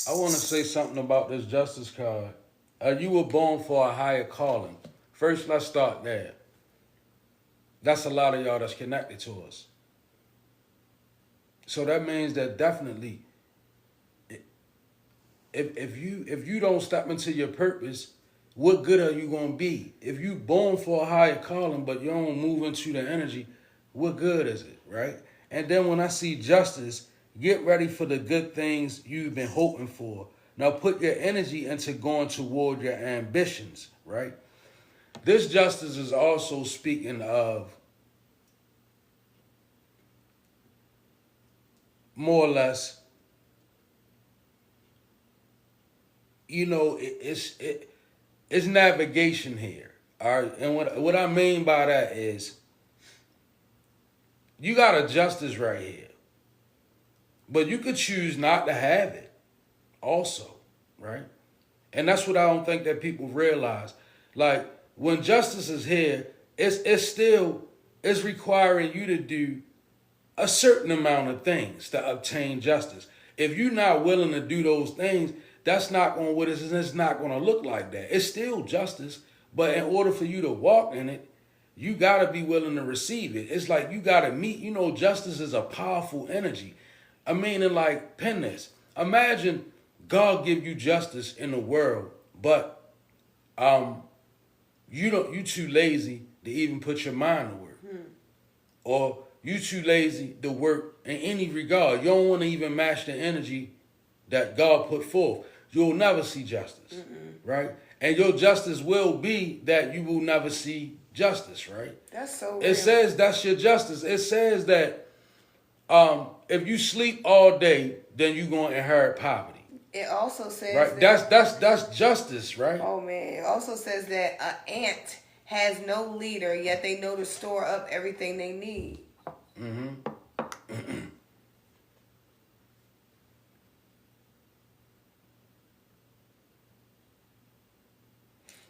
I want to say something about this justice card. You were born for a higher calling. First, let's start there. That's a lot of y'all that's connected to us. So that means that definitely, if you don't step into your purpose, what good are you gonna be? If you born for a higher calling, but you don't move into the energy, what good is it, right? And then when I see justice, get ready for the good things you've been hoping for. Now put your energy into going toward your ambitions, right? This justice is also speaking of more or less, it's navigation here. All right. And what I mean by that is you got a justice right here. But you could choose not to have it also, right? And that's what I don't think that people realize. Like, when justice is here, it's requiring you to do a certain amount of things to obtain justice. If you're not willing to do those things, that's not going to it's not going to look like that. It's still justice, but in order for you to walk in it, you got to be willing to receive it. It's like you got to meet, justice is a powerful energy. I mean, and like, pen this. Imagine God give you justice in the world, but you too lazy to even put your mind to work. Or you too lazy to work in any regard. You don't want to even match the energy that God put forth. You'll never see justice, right? And your justice will be that you will never see justice, right? That's so real. It says that's your justice. It says that if you sleep all day, then you're going to inherit poverty. It also says right. That's justice, right? Oh man! It also says that an ant has no leader, yet they know to store up everything they need.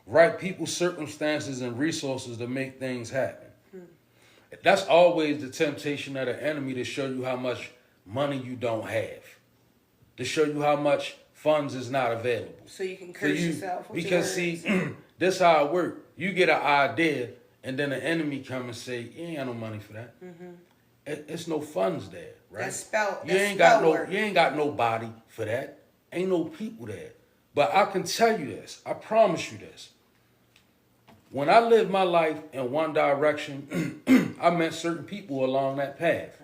Right people, circumstances, and resources to make things happen. That's always the temptation of the enemy, to show you how much money you don't have, to show you how much funds is not available. So you can curse yourself. Because see, this how it works. You get an idea, and then the enemy come and say, "You ain't got no money for that. It's no funds there, right? You ain't got nobody for that. Ain't no people there." But I can tell you this. I promise you this. When I lived my life in one direction, I met certain people along that path.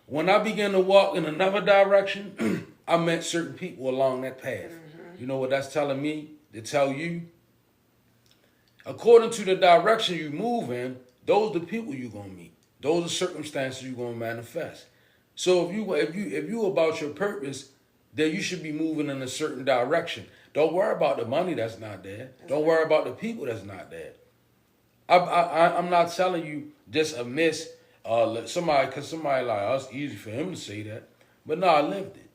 When I began to walk in another direction, I met certain people along that path. You know what that's telling me? To tell you, according to the direction you move in, those are the people you're gonna meet. Those are circumstances you're gonna manifest. So if you about your purpose, then you should be moving in a certain direction. Don't worry about the money that's not there. Don't worry about the people that's not there. I'm not telling you just a miss. Somebody like, oh, it's easy for him to say that, but no, I lived it.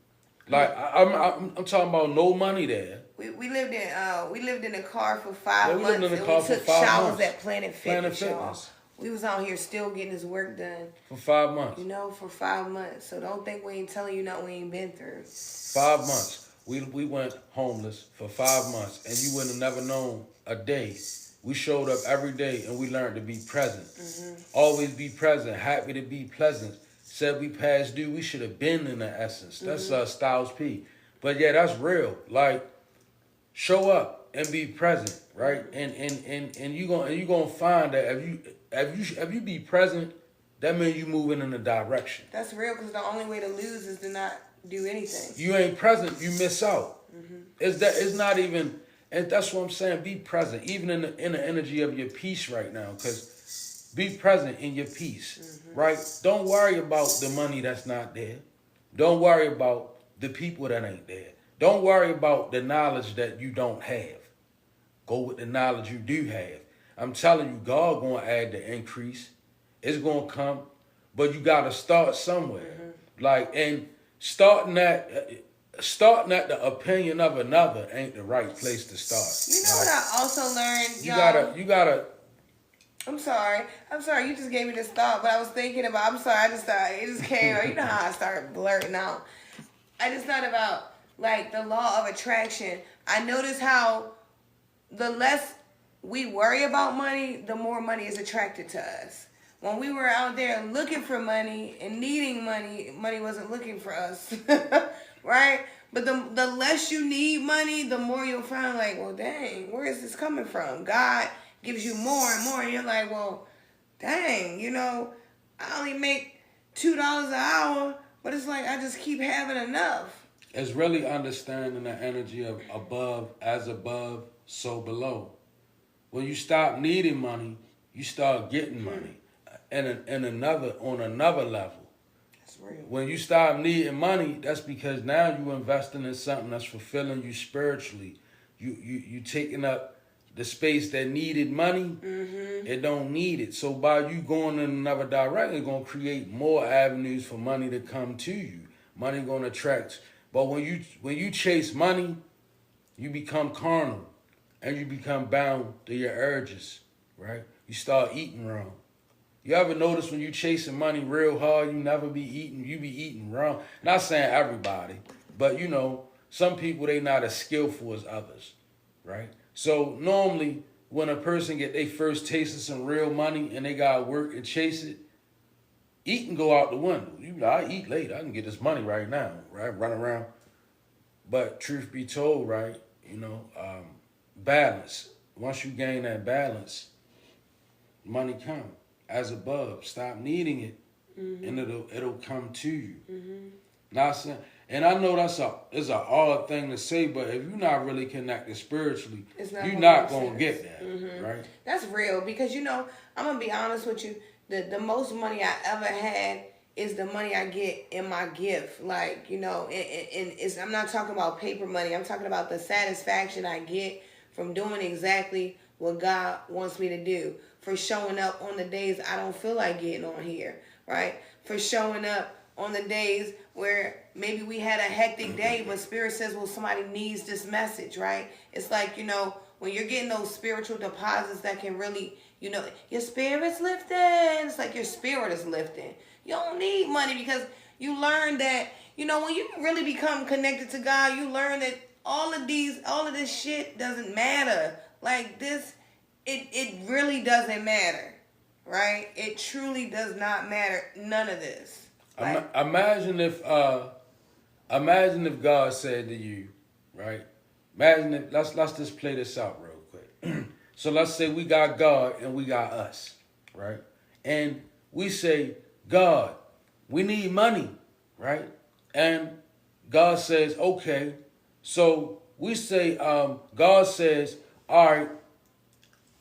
Like I'm talking about no money there. We lived in a car for 5 months. We took showers at Planet Fitness. Y'all. We was out here still getting his work done. For 5 months. For 5 months. So don't think we ain't telling you nothing we ain't been through. 5 months. We went homeless for 5 months, and you wouldn't have never known a day. We showed up every day, and we learned to be present. Always be present, happy to be pleasant. Said we passed due, we should have been in the essence. That's Styles P. But yeah, that's real. Like, show up and be present, right? And you gonna find that if you be present, that means you moving in a direction. That's real, because the only way to lose is to not do anything. You ain't present, you miss out. It's not even, and that's what I'm saying. Be present, even in the energy of your peace right now, because be present in your peace, right? Don't worry about the money that's not there. Don't worry about the people that ain't there. Don't worry about the knowledge that you don't have. Go with the knowledge you do have. I'm telling you, God gonna add the increase. It's gonna come, but you gotta start somewhere. Like, and starting at the opinion of another ain't the right place to start. You know what I also learned, You gotta. I'm sorry. You just gave me this thought, but I was thinking about. I'm sorry. I just thought it just came. You know how I start blurting out. I just thought about like the law of attraction. I noticed how the less we worry about money, the more money is attracted to us. When we were out there looking for money and needing money, money wasn't looking for us, right? But the less you need money, the more you'll find like, well, dang, where is this coming from? God gives you more and more, and you're like, well, dang, I only make $2 an hour, but it's like I just keep having enough. It's really understanding the energy of above, so below. When you stop needing money, you start getting money. And on another level. That's real. When you stop needing money, that's because now you're investing in something that's fulfilling you spiritually. You taking up the space that needed money, it don't need it. So by you going in another direction, it's gonna create more avenues for money to come to you. Money gonna attract. But when you chase money, you become carnal and you become bound to your urges, right? You start eating wrong. You ever notice when you chasing money real hard, you never be eating, you be eating wrong? Not saying everybody, but some people, they not as skillful as others, right? So normally when a person get their first taste of some real money and they gotta work and chase it, eating go out the window. I eat late, I can get this money right now, right? Run around. But truth be told, right, balance. Once you gain that balance, money comes. As above, stop needing it, and it'll come to you. Not saying, and I know it's a hard thing to say, but if you're not really connected spiritually, you're not gonna get that, right? That's real, because I'm gonna be honest with you. The most money I ever had is the money I get in my gift. Like and I'm not talking about paper money. I'm talking about the satisfaction I get from doing exactly what God wants me to do. For showing up on the days I don't feel like getting on here, right? For showing up on the days where maybe we had a hectic day, but Spirit says, well, somebody needs this message, right? It's like, when you're getting those spiritual deposits that can really, your spirit's lifting. It's like your spirit is lifting. You don't need money, because you learn that, when you really become connected to God, you learn that all of this shit doesn't matter. Like this, it really doesn't matter, right? It truly does not matter. None of this. Like, imagine if God said to you, right? Imagine if let's just play this out real quick. So let's say we got God and we got us, right? And we say, God, we need money, right? And God says, okay. So we say, God says, all right,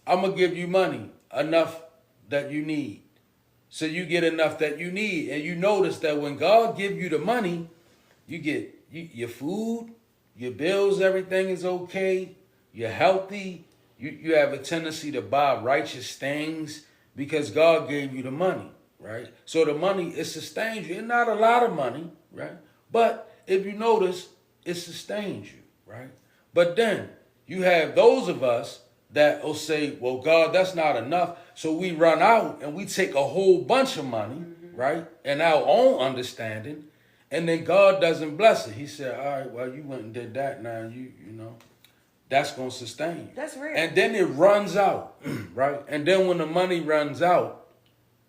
I'm going to give you money, enough that you need. So you get enough that you need. And you notice that when God give you the money, you get your food, your bills, everything is okay. You're healthy. You have a tendency to buy righteous things because God gave you the money, right? So the money, it sustains you. It's not a lot of money, right? But if you notice, it sustains you, right? But then you have those of us that will say, well, God, that's not enough. So we run out and we take a whole bunch of money, right? And our own understanding. And then God doesn't bless it. He said, all right, well, you went and did that. Now, that's going to sustain you. That's real. And then it runs out, right? And then when the money runs out,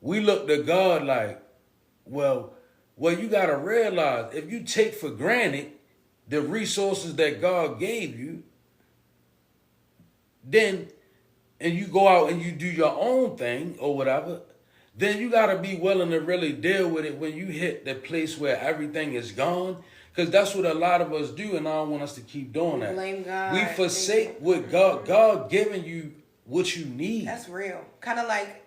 we look to God like, well, you got to realize if you take for granted the resources that God gave you, then, and you go out and you do your own thing or whatever, then you got to be willing to really deal with it when you hit the place where everything is gone. Because that's what a lot of us do, and I don't want us to keep doing that. Blame God. We forsake what God giving you what you need. That's real. Kind of like,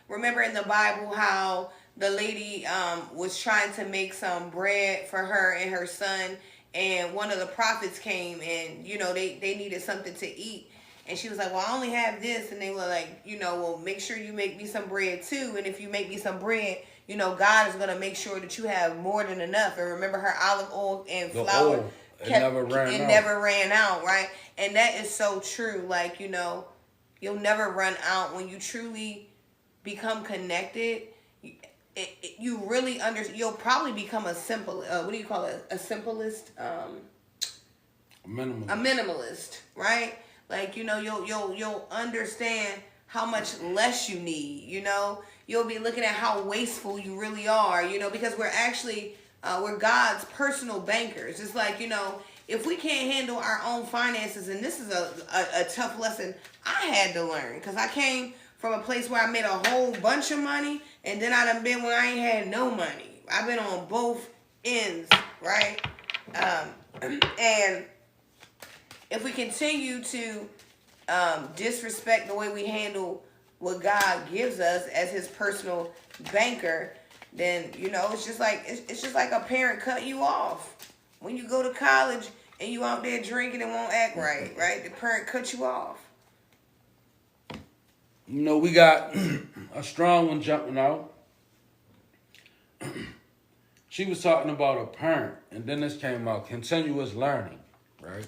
remember in the Bible how the lady was trying to make some bread for her and her son, and one of the prophets came and, they needed something to eat. And she was like, well, I only have this. And they were like, well, make sure you make me some bread too. And if you make me some bread, God is going to make sure that you have more than enough. And remember, her olive oil and flour never ran out, right? And that is so true. Like, you'll never run out when you truly become connected. You really you'll probably become a simple, what do you call it? A simplest? A minimalist, right? Like, you'll understand how much less you need, You'll be looking at how wasteful you really are, because we're actually, we're God's personal bankers. It's like, if we can't handle our own finances, and this is a tough lesson I had to learn, because I came from a place where I made a whole bunch of money, and then I done been when I ain't had no money. I've been on both ends, right? And if we continue to disrespect the way we handle what God gives us as His personal banker, then it's just like a parent cut you off when you go to college and you out there drinking and won't act right, right? The parent cut you off. We got a strong one jumping out. She was talking about a parent, and then this came out, continuous learning, right?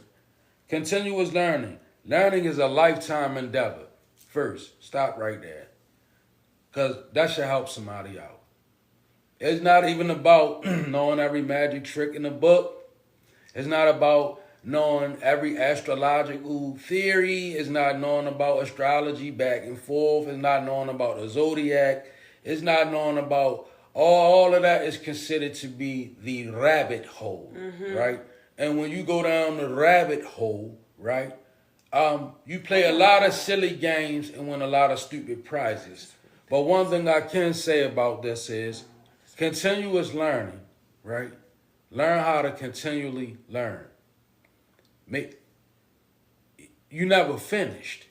Continuous learning. Learning is a lifetime endeavor. First, stop right there. Because that should help somebody out. It's not even about knowing every magic trick in the book. It's not about knowing every astrological theory. It's not knowing about astrology back and forth. It's not knowing about the zodiac. It's not knowing about all of that is considered to be the rabbit hole, right? And when you go down the rabbit hole, right, you play a lot of silly games and win a lot of stupid prizes. But one thing I can say about this is continuous learning, right? Learn how to continually learn. You never finished,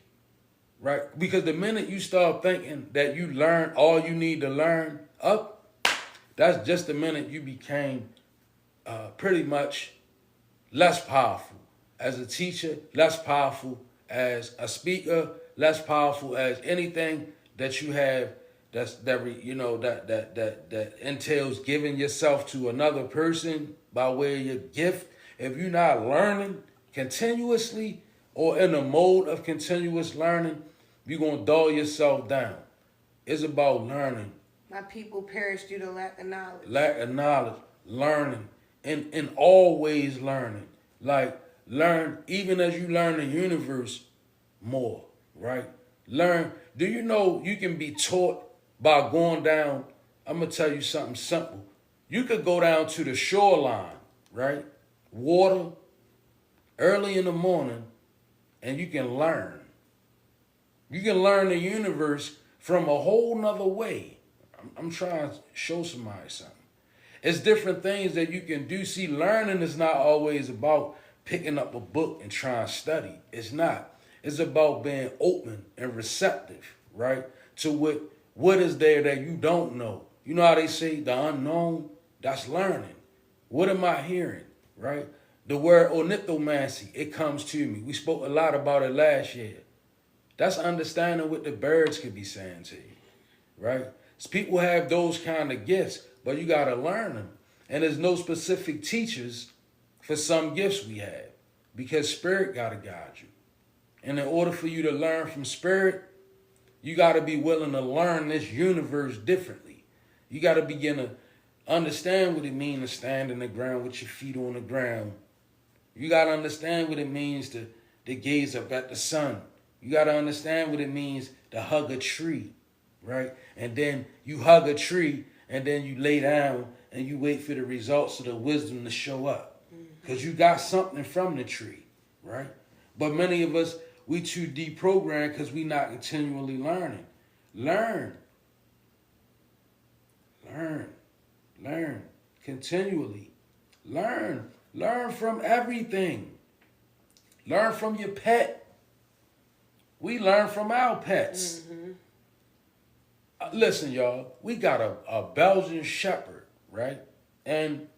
right? Because the minute you start thinking that you learn all you need to learn that's just the minute you became pretty much less powerful as a teacher, less powerful as a speaker, less powerful as anything that you have that entails giving yourself to another person by way of your gift. If you're not learning continuously or in a mode of continuous learning, you're going to dull yourself down. It's about learning. My people perish due to lack of knowledge. Lack of knowledge, learning, and always learning. Like, learn, even as you learn the universe more, right? Learn. Do you know you can be taught by going down? I'm going to tell you something simple. You could go down to the shoreline, right? Water, early in the morning, and you can learn. You can learn the universe from a whole nother way. I'm trying to show somebody something. It's different things that you can do. See, learning is not always about picking up a book and trying to study. It's not. It's about being open and receptive, right? To what is there that you don't know. You know how they say the unknown? That's learning. What am I hearing, right? The word ornithomancy, it comes to me. We spoke a lot about it last year. That's understanding what the birds could be saying to you, right? So people have those kind of gifts, but you got to learn them. And there's no specific teachers for some gifts we have because Spirit got to guide you. And in order for you to learn from Spirit, you got to be willing to learn this universe differently. You got to begin to understand what it means to stand in the ground with your feet on the ground. You got to understand what it means to gaze up at the sun. You got to understand what it means to hug a tree, right? And then you hug a tree and then you lay down and you wait for the results of the wisdom to show up. Because you got something from the tree, right? But many of us, we too deprogrammed because we not continually learning. Learn continually. Learn from everything. Learn from your pet. We learn from our pets. Listen, y'all, we got a Belgian Shepherd, right? And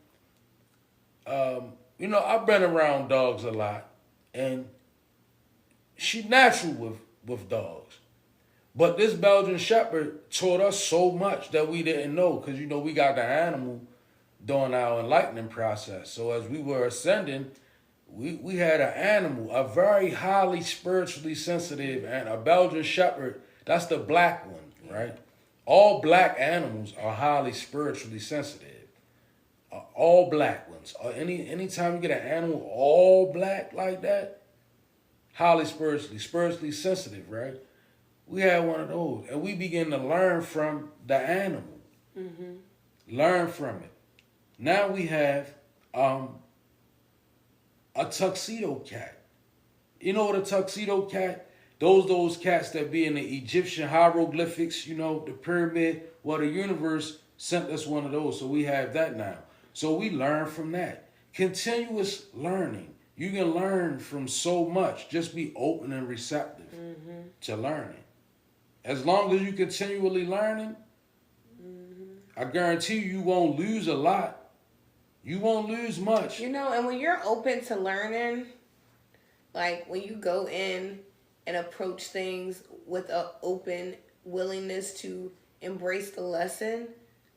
I've been around dogs a lot, and she natural with dogs. But this Belgian Shepherd taught us so much that we didn't know, because we got the animal during our enlightening process. So as we were ascending, we had an animal, a very highly spiritually sensitive, and a Belgian Shepherd. That's the black one, right? All black animals are highly spiritually sensitive. All black ones. Anytime you get an animal all black like that, highly spiritually sensitive, right? We had one of those, and we began to learn from the animal. Learn from it. Now we have a tuxedo cat. You know what a tuxedo cat? Those cats that be in the Egyptian hieroglyphics, the pyramid. Well, the universe sent us one of those, so we have that now. So we learn from that. Continuous learning. You can learn from so much. Just be open and receptive to learning. As long as you continually learning, I guarantee you won't lose a lot. You won't lose much. And when you're open to learning, like when you go in and approach things with an open willingness to embrace the lesson,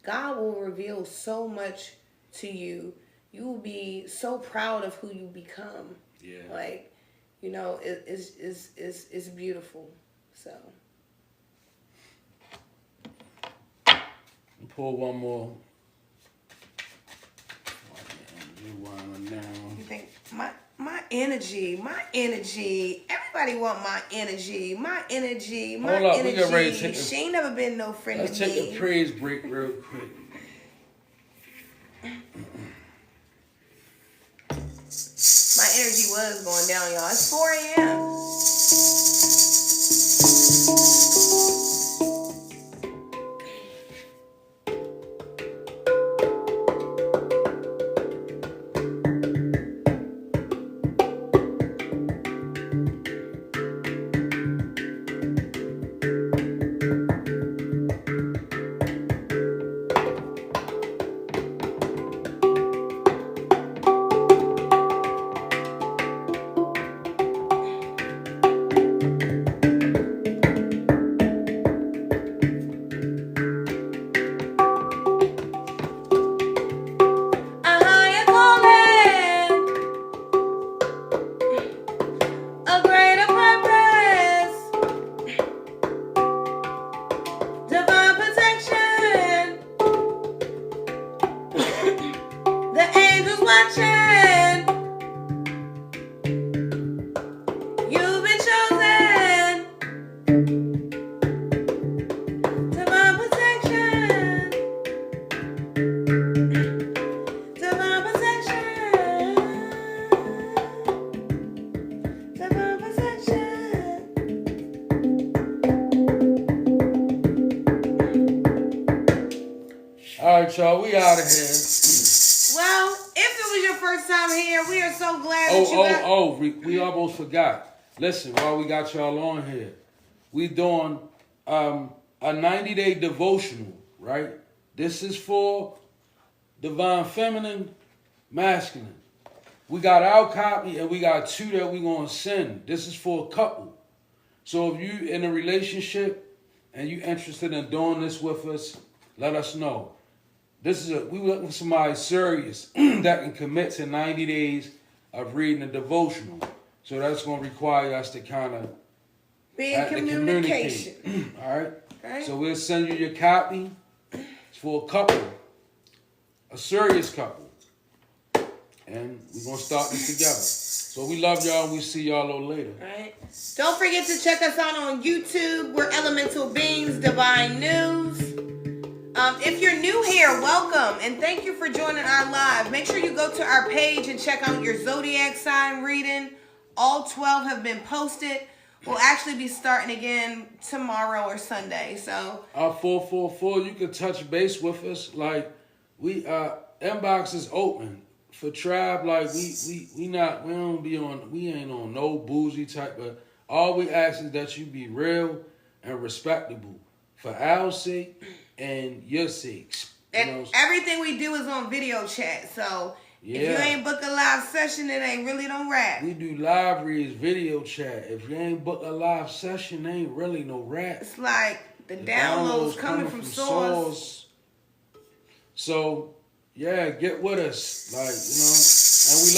God will reveal so much to you. You will be so proud of who you become. Yeah. Like, it's beautiful. So. Pull one more. You think my energy, everybody want my energy. Hold up, we get ready to take she ain't never been no friend let's to me. take a praise break real quick. My energy was going down, y'all. It's 4 a.m. All right, y'all, we out of here. Well, if it was your first time here, we are so glad that you got... We almost forgot. Listen, while we got y'all on here, we doing a 90-day devotional, right? This is for divine feminine, masculine. We got our copy and we got 2 that we going to send. This is for a couple. So if you in a relationship and you interested in doing this with us, let us know. We looking for somebody serious that can commit to 90 days of reading a devotional. So that's going to require us to kind of be in communication. All right? So we'll send you your copy. It's for a couple, a serious couple. And we're going to start this together. So we love y'all and we see y'all a little later. All right. Don't forget to check us out on YouTube. We're Elemental Beings Divine News. If you're new here, welcome. And thank you for joining our live. Make sure you go to our page and check out your zodiac sign reading. All 12 have been posted. will actually be starting again tomorrow or Sunday. So our 444, you can touch base with us. Like we inbox is open for Tribe. Like we ain't on no bougie type, but all we ask is that you be real and respectable for our sake and your sakes. And everything we do is on video chat. So if you ain't book a live session, it ain't really no rap. We do live reads, video chat. If you ain't book a live session, ain't really no rap. It's like the downloads coming from source. So, yeah, get with us. Like, and we